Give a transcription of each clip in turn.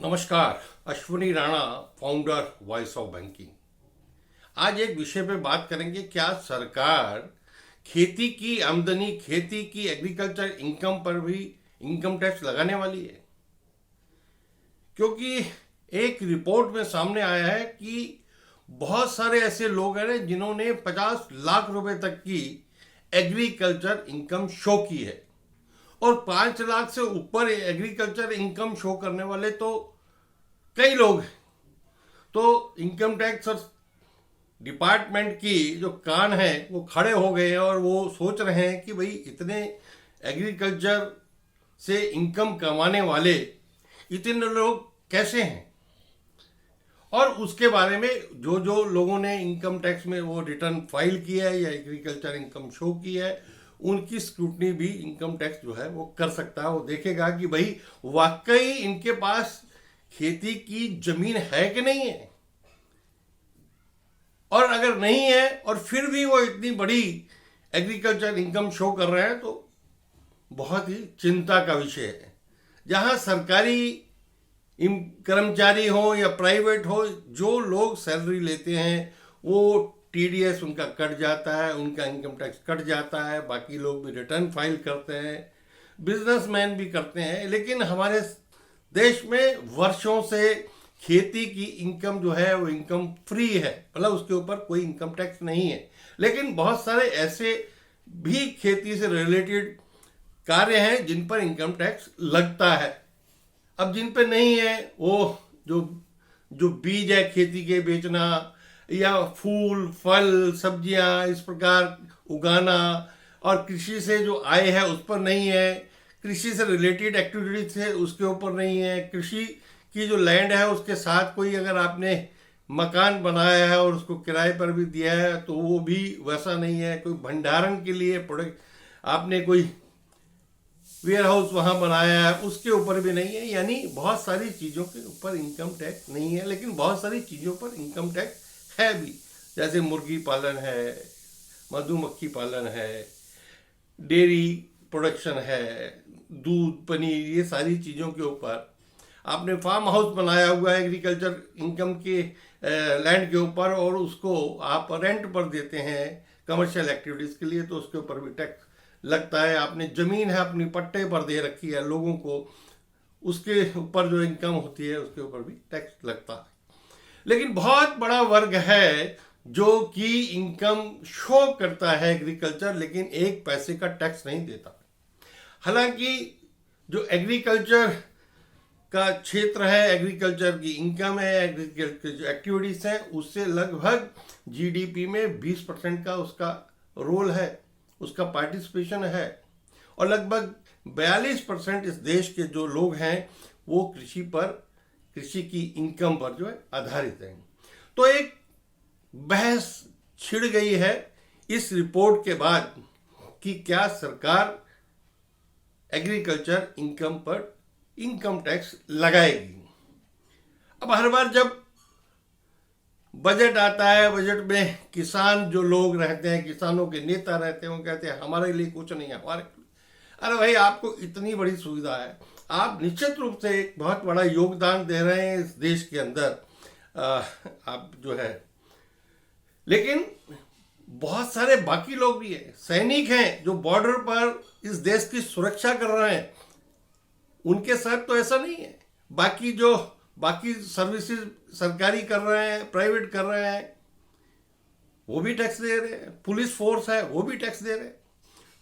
नमस्कार। Ashwini Rana, founder voice of banking. आज एक विषय पे बात करेंगे। क्या सरकार खेती की आमदनी, खेती की एग्रीकल्चर इनकम पर भी इनकम टैक्स लगाने वाली है? क्योंकि एक रिपोर्ट में सामने आया है कि बहुत सारे ऐसे लोग हैं जिन्होंने 50 लाख रुपए तक की एग्रीकल्चर इनकम शो की है, और 5 लाख से ऊपर एग्रीकल्चर इनकम शो करने वाले तो कई लोग हैं। तो इनकम टैक्स और डिपार्टमेंट की जो कान है वो खड़े हो गए हैं और वो सोच रहे हैं कि भाई इतने एग्रीकल्चर से इनकम कमाने वाले इतने लोग कैसे हैं, और उसके बारे में जो जो लोगों ने इनकम टैक्स में वो रिटर्न फाइल किया है या एग्रीकल्चर इनकम शो की है, उनकी स्क्रूटनी भी इनकम टैक्स जो है वो कर सकता है। वो देखेगा कि भाई वाकई इनके पास खेती की जमीन है कि नहीं है, और अगर नहीं है और फिर भी वो इतनी बड़ी एग्रीकल्चर इनकम शो कर रहे हैं तो बहुत ही चिंता का विषय है। जहां सरकारी कर्मचारी हो या प्राइवेट हो, जो लोग सैलरी लेते हैं वो टीडीएस उनका कट जाता है, उनका इनकम टैक्स कट जाता है, बाकी लोग भी रिटर्न फाइल करते हैं, बिजनेसमैन भी करते हैं। लेकिन हमारे देश में वर्षों से खेती की इनकम जो है वो इनकम फ्री है, मतलब उसके ऊपर कोई इनकम टैक्स नहीं है। लेकिन बहुत सारे ऐसे भी खेती से रिलेटेड कार्य हैं जिन पर इनकम टैक्स लगता है। अब जिन पे नहीं है, वो जो जो बीज है खेती के बेचना, या फूल फल सब्जियां इस प्रकार उगाना, और कृषि से जो आय है उस पर नहीं है, कृषि से रिलेटेड एक्टिविटीज है उसके ऊपर नहीं है, कृषि की जो लैंड है उसके साथ कोई अगर आपने मकान बनाया है और उसको किराए पर भी दिया है तो वो भी वैसा नहीं है, कोई भंडारण के लिए प्रोडक्ट आपने कोई वेयर हाउस वहाँ बनाया है उसके ऊपर भी नहीं है। यानी बहुत सारी चीज़ों के ऊपर इनकम टैक्स नहीं है, लेकिन बहुत सारी चीज़ों पर इनकम टैक्स है भी। जैसे मुर्गी पालन है, मधुमक्खी पालन है, डेयरी प्रोडक्शन है, दूध पनीर, ये सारी चीज़ों के ऊपर आपने फार्म हाउस बनाया हुआ है एग्रीकल्चर इनकम के लैंड के ऊपर, और उसको आप रेंट पर देते हैं कमर्शियल एक्टिविटीज़ के लिए, तो उसके ऊपर भी टैक्स लगता है। आपने ज़मीन है अपनी पट्टे पर दे रखी है लोगों को, उसके ऊपर जो इनकम होती है उसके ऊपर भी टैक्स लगता है। लेकिन बहुत बड़ा वर्ग है जो कि इनकम शो करता है एग्रीकल्चर, लेकिन एक पैसे का टैक्स नहीं देता। हालांकि जो एग्रीकल्चर का क्षेत्र है, एग्रीकल्चर की इनकम है, एग्रीकल्चर जो एक्टिविटीज है, उससे लगभग जीडीपी में 20% का उसका रोल है, उसका पार्टिसिपेशन है, और लगभग 42% इस देश के जो लोग हैं वो कृषि की इनकम पर जो है आधारित हैं। तो एक बहस छिड़ गई है इस रिपोर्ट के बाद कि क्या सरकार एग्रीकल्चर इनकम पर इनकम टैक्स लगाएगी। अब हर बार जब बजट आता है, बजट में किसान जो लोग रहते हैं, किसानों के नेता रहते हैं, वो कहते हैं हमारे लिए कुछ नहीं है, हमारे। अरे भाई, आपको इतनी बड़ी सुविधा है, आप निश्चित रूप से एक बहुत बड़ा योगदान दे रहे हैं इस देश के अंदर, आप जो है। लेकिन बहुत सारे बाकी लोग भी हैं, सैनिक हैं जो बॉर्डर पर इस देश की सुरक्षा कर रहे हैं, उनके साथ तो ऐसा नहीं है। बाकी सर्विसेज सरकारी कर रहे हैं, प्राइवेट कर रहे हैं, वो भी टैक्स दे रहे हैं, पुलिस फोर्स है वो भी टैक्स दे रहे हैं।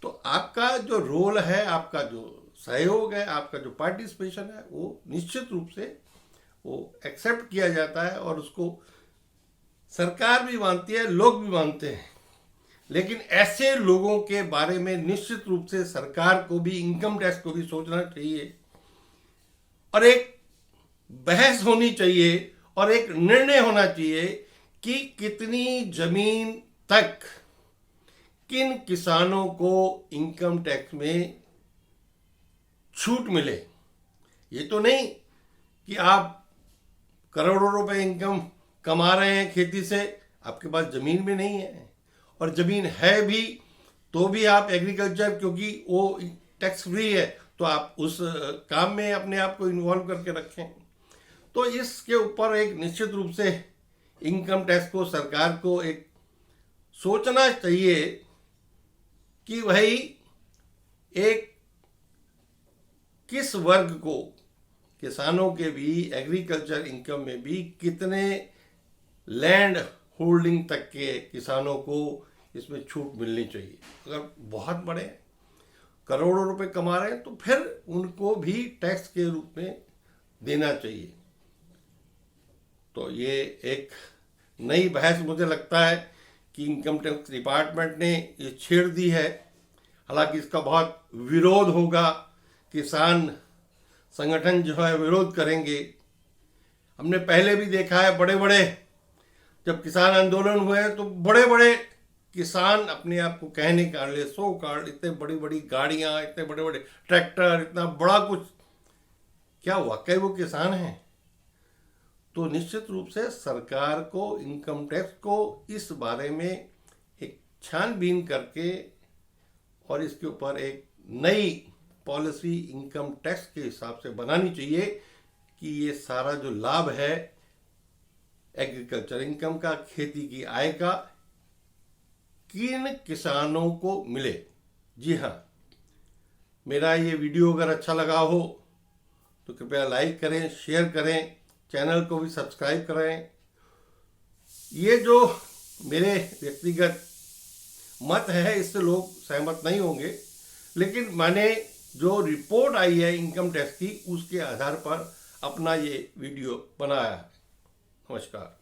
तो आपका जो रोल है, आपका जो सहयोग है, आपका जो पार्टिसिपेशन है, वो निश्चित रूप से वो एक्सेप्ट किया जाता है, और उसको सरकार भी मानती है, लोग भी मानते हैं। लेकिन ऐसे लोगों के बारे में निश्चित रूप से सरकार को भी, इनकम टैक्स को भी सोचना चाहिए, और एक बहस होनी चाहिए और एक निर्णय होना चाहिए कि कितनी जमीन तक किन किसानों को इनकम टैक्स में छूट मिले। ये तो नहीं कि आप करोड़ों रुपए इनकम कमा रहे हैं खेती से, आपके पास जमीन भी नहीं है, और जमीन है भी तो भी आप एग्रीकल्चर, क्योंकि वो टैक्स फ्री है, तो आप उस काम में अपने आप को इन्वॉल्व करके रखें। तो इसके ऊपर एक निश्चित रूप से इनकम टैक्स को, सरकार को एक सोचना चाहिए कि भाई एक किस वर्ग को, किसानों के भी एग्रीकल्चर इनकम में भी कितने लैंड होल्डिंग तक के किसानों को इसमें छूट मिलनी चाहिए। अगर बहुत बड़े करोड़ों रुपए कमा रहे हैं तो फिर उनको भी टैक्स के रूप में देना चाहिए। तो ये एक नई बहस मुझे लगता है कि इनकम टैक्स डिपार्टमेंट ने ये छेड़ दी है। हालांकि इसका बहुत विरोध होगा, किसान संगठन जो है विरोध करेंगे। हमने पहले भी देखा है, बड़े बड़े जब किसान आंदोलन हुए तो बड़े बड़े किसान अपने आप को कहने का लिए सो कार्ड, इतने बड़ी बड़ी गाड़ियां, इतने बड़े बड़े ट्रैक्टर, इतना बड़ा कुछ, क्या वाकई वो किसान हैं? तो निश्चित रूप से सरकार को, इनकम टैक्स को इस बारे में एक छानबीन करके और इसके ऊपर एक नई पॉलिसी इनकम टैक्स के हिसाब से बनानी चाहिए कि ये सारा जो लाभ है एग्रीकल्चर इनकम का, खेती की आय का, किन किसानों को मिले। जी हाँ, मेरा ये वीडियो अगर अच्छा लगा हो तो कृपया लाइक करें, शेयर करें, चैनल को भी सब्सक्राइब करें। ये जो मेरे व्यक्तिगत मत है इससे लोग सहमत नहीं होंगे, लेकिन मैंने जो रिपोर्ट आई है इनकम टैक्स की उसके आधार पर अपना ये वीडियो बनाया है। नमस्कार।